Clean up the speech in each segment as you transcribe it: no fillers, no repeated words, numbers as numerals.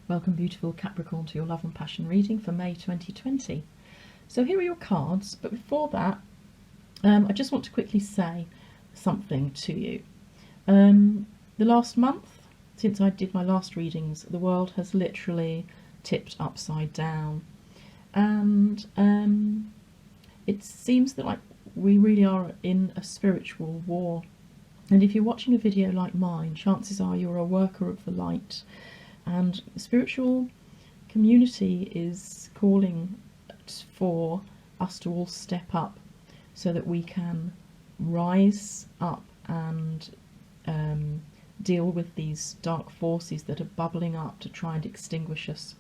Welcome, beautiful Capricorn, to your love and passion reading for May 2020. So here are your cards, but before that, I just want to quickly say something to you. The last month, since I did my last readings, the world has literally tipped upside down. And it seems that we really are in a spiritual war. And if you're watching a video like mine, chances are you're a worker of the light. And the spiritual community is calling for us to all step up so that we can rise up and deal with these dark forces that are bubbling up to try and extinguish us.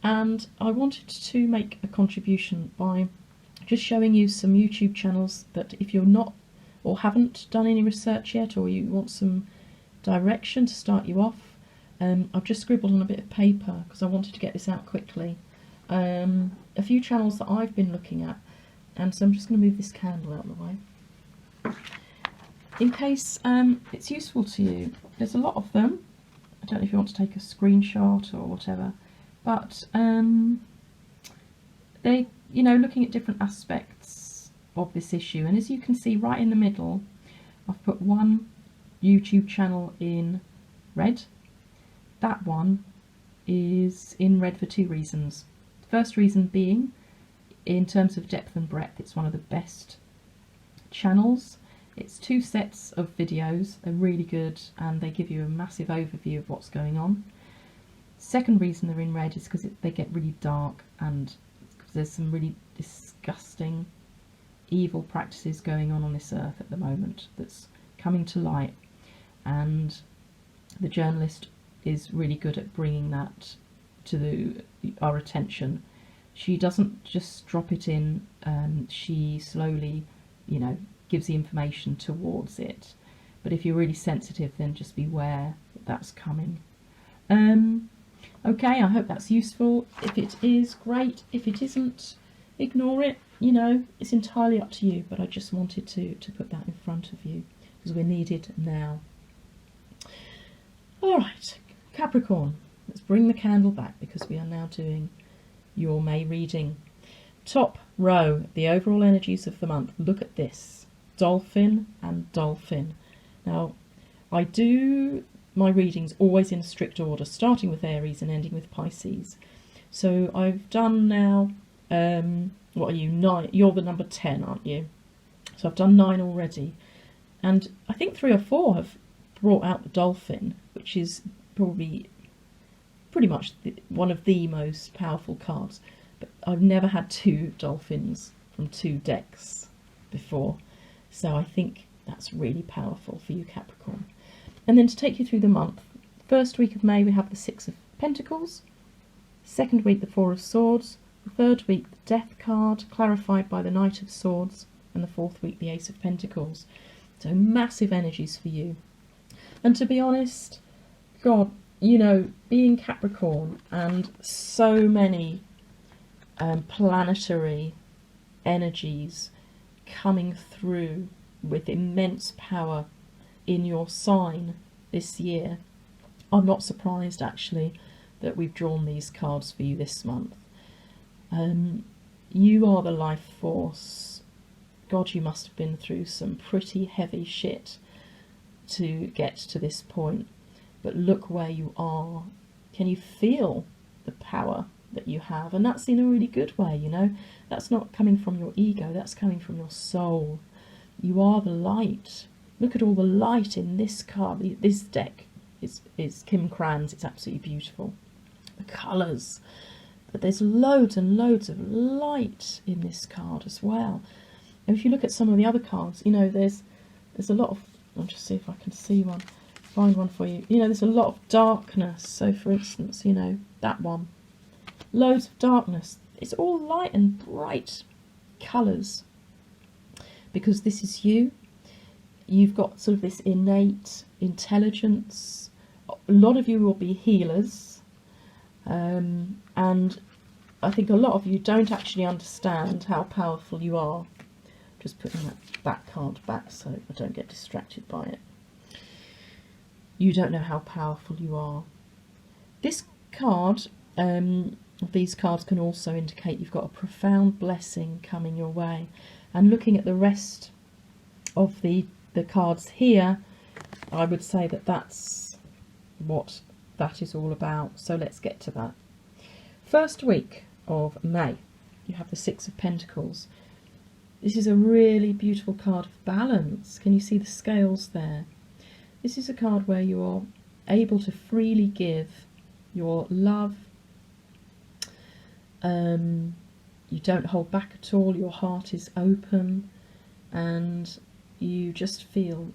And I wanted to make a contribution by just showing you some YouTube channels that, if you're not or haven't done any research yet, or you want some direction to start you off, I've just scribbled on a bit of paper because I wanted to get this out quickly. A few channels that I've been looking at, and so I'm just going to move this candle out of the way in case it's useful to you. There's a lot of them. I don't know if you want to take a screenshot or whatever, but they, looking at different aspects of this issue. And as you can see, right in the middle, I've put one YouTube channel in red. That one is in red for two reasons. The first reason being, in terms of depth and breadth, it's one of the best channels. It's two sets of videos. They're really good and they give you a massive overview of what's going on. Second reason they're in red is because they get really dark, and there's some really disgusting, evil practices going on this earth at the moment that's coming to light, and the journalist is really good at bringing that to our attention. She doesn't just drop it in, she slowly, gives the information towards it. But if you're really sensitive, then just beware that that's coming. Okay, I hope that's useful. If it is, great. If it isn't, ignore it. It's entirely up to you, but I just wanted to put that in front of you because we're needed now. All right, Capricorn, let's bring the candle back because we are now doing your May reading. Top row, the overall energies of the month. Look at this, dolphin and dolphin. Now, I do my readings always in strict order, starting with Aries and ending with Pisces. So I've done now, what are you, 9? You're the number 10, aren't you? So I've done 9 already. And I think 3 or 4 have brought out the dolphin, which is probably pretty much one of the most powerful cards. But I've never had 2 dolphins from 2 decks before. So I think that's really powerful for you, Capricorn. And then to take you through the month, first week of May we have the 6 of Pentacles, second week the 4 of Swords, the third week the Death card, clarified by the Knight of Swords, and the fourth week the Ace of Pentacles. So massive energies for you. And to be honest, God, being Capricorn and so many planetary energies coming through with immense power in your sign this year, I'm not surprised actually that we've drawn these cards for you this month. You are the life force. God, you must have been through some pretty heavy shit to get to this point, but look where you are. Can you feel the power that you have? And that's in a really good way, that's not coming from your ego, that's coming from your soul. You are the light. Look at all the light in this card. This deck is Kim Cran's. It's absolutely beautiful. The colours, but there's loads and loads of light in this card as well. And if you look at some of the other cards, there's a lot of, I'll just see if I can find one for you. There's a lot of darkness. So for instance, that one, loads of darkness. It's all light and bright colours because this is you. You've got sort of this innate intelligence. A lot of you will be healers, and I think a lot of you don't actually understand how powerful you are. Just putting that card back so I don't get distracted by it. You don't know how powerful you are. This card, these cards can also indicate you've got a profound blessing coming your way. And looking at the rest of the cards here, I would say that that's what that is all about. So let's get to that. First week of May, you have the Six of Pentacles. This is a really beautiful card of balance. Can you see the scales there? This is a card where you're able to freely give your love. You don't hold back at all. Your heart is open, and you just feel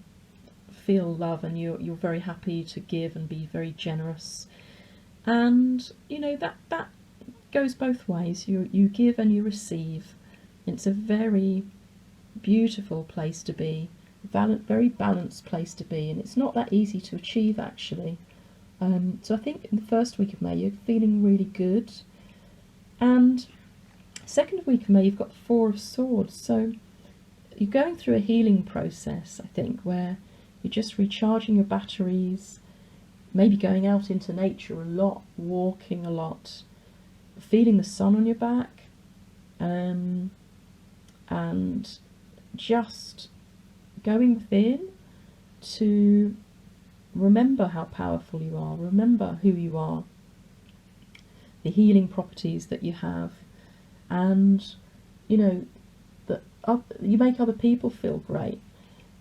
love, and you're very happy to give and be very generous. And you know that goes both ways. You give and you receive. It's a very beautiful place to be, very balanced place to be, and it's not that easy to achieve actually. So I think in the first week of May you're feeling really good, and second week of May you've got the Four of Swords. So you're going through a healing process, I think, where you're just recharging your batteries, maybe going out into nature a lot, walking a lot, feeling the sun on your back, and just going within to remember how powerful you are, remember who you are, the healing properties that you have, and you know that you make other people feel great.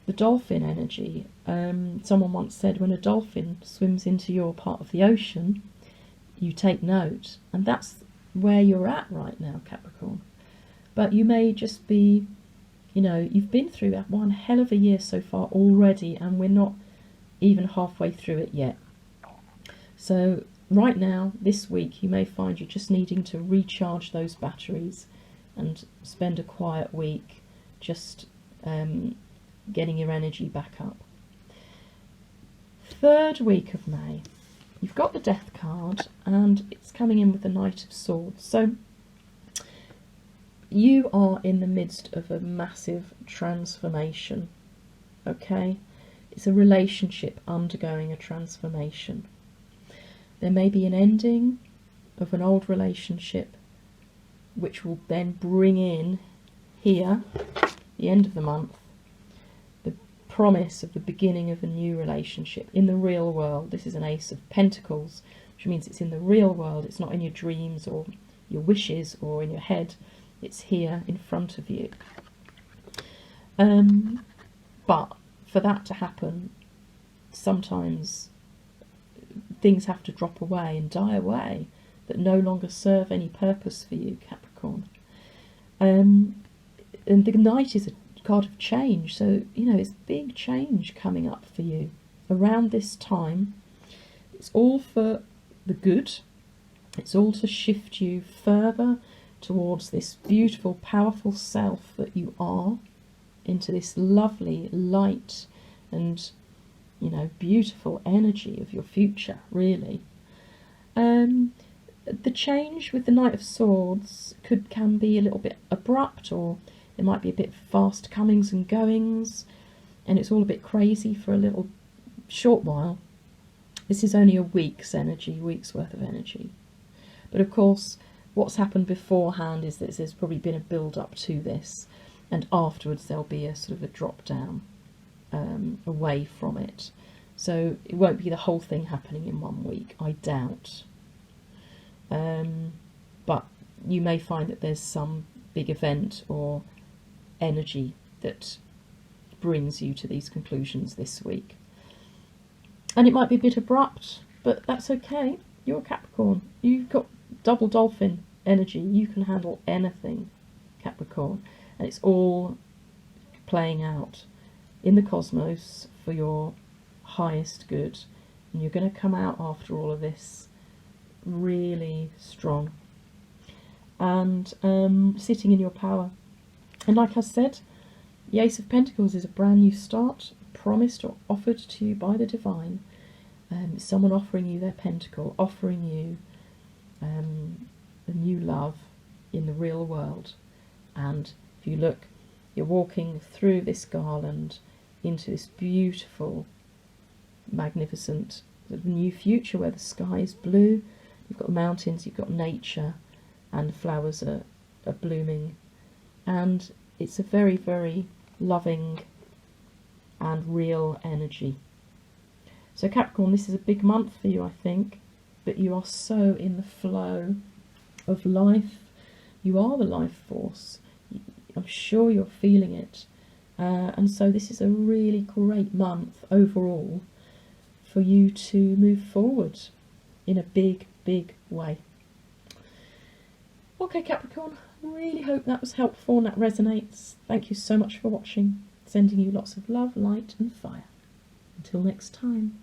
The dolphin energy. Someone once said, when a dolphin swims into your part of the ocean, you take note, and that's where you're at right now, Capricorn. But you may just be, you know, you've been through that one hell of a year so far already, and we're not even halfway through it yet. So right now, this week, you may find you're just needing to recharge those batteries and spend a quiet week just getting your energy back up. Third week of May, you've got the Death card, and it's coming in with the Knight of Swords. So you are in the midst of a massive transformation, okay? It's a relationship undergoing a transformation. There may be an ending of an old relationship, which will then bring in here, the end of the month, the promise of the beginning of a new relationship in the real world. This is an Ace of Pentacles, which means it's in the real world. It's not in your dreams or your wishes or in your head. It's here in front of you. But for that to happen, sometimes things have to drop away and die away that no longer serve any purpose for you, Capricorn. And the Knight is a card of change, so you know it's big change coming up for you around this time. It's all for the good. It's all to shift you further towards this beautiful, powerful self that you are, into this lovely light and, you know, beautiful energy of your future, really. The change with the Knight of Swords can be a little bit abrupt, or there might be a bit fast comings and goings, and it's all a bit crazy for a little short while. This is only a week's worth of energy. But of course, what's happened beforehand is that there's probably been a build-up to this, and afterwards there'll be a sort of a drop-down away from it. So it won't be the whole thing happening in 1 week, I doubt. But you may find that there's some big event or energy that brings you to these conclusions this week. And it might be a bit abrupt, but that's okay. You're a Capricorn. You've got double dolphin energy. You can handle anything, Capricorn. And it's all playing out in the cosmos for your highest good. And you're going to come out after all of this really strong and sitting in your power. And like I said, the Ace of Pentacles is a brand new start, promised or offered to you by the divine. Someone offering you their pentacle, offering you a new love in the real world. And if you look, you're walking through this garland into this beautiful, magnificent new future where the sky is blue. You've got the mountains, you've got nature, and the flowers are blooming. And it's a very, very loving and real energy. So Capricorn, this is a big month for you, I think, but you are so in the flow of life. You are the life force. I'm sure you're feeling it. And so this is a really great month overall for you to move forward in a big, big way. Okay, Capricorn, really hope that was helpful and that resonates. Thank you so much for watching. Sending you lots of love, light and fire. Until next time.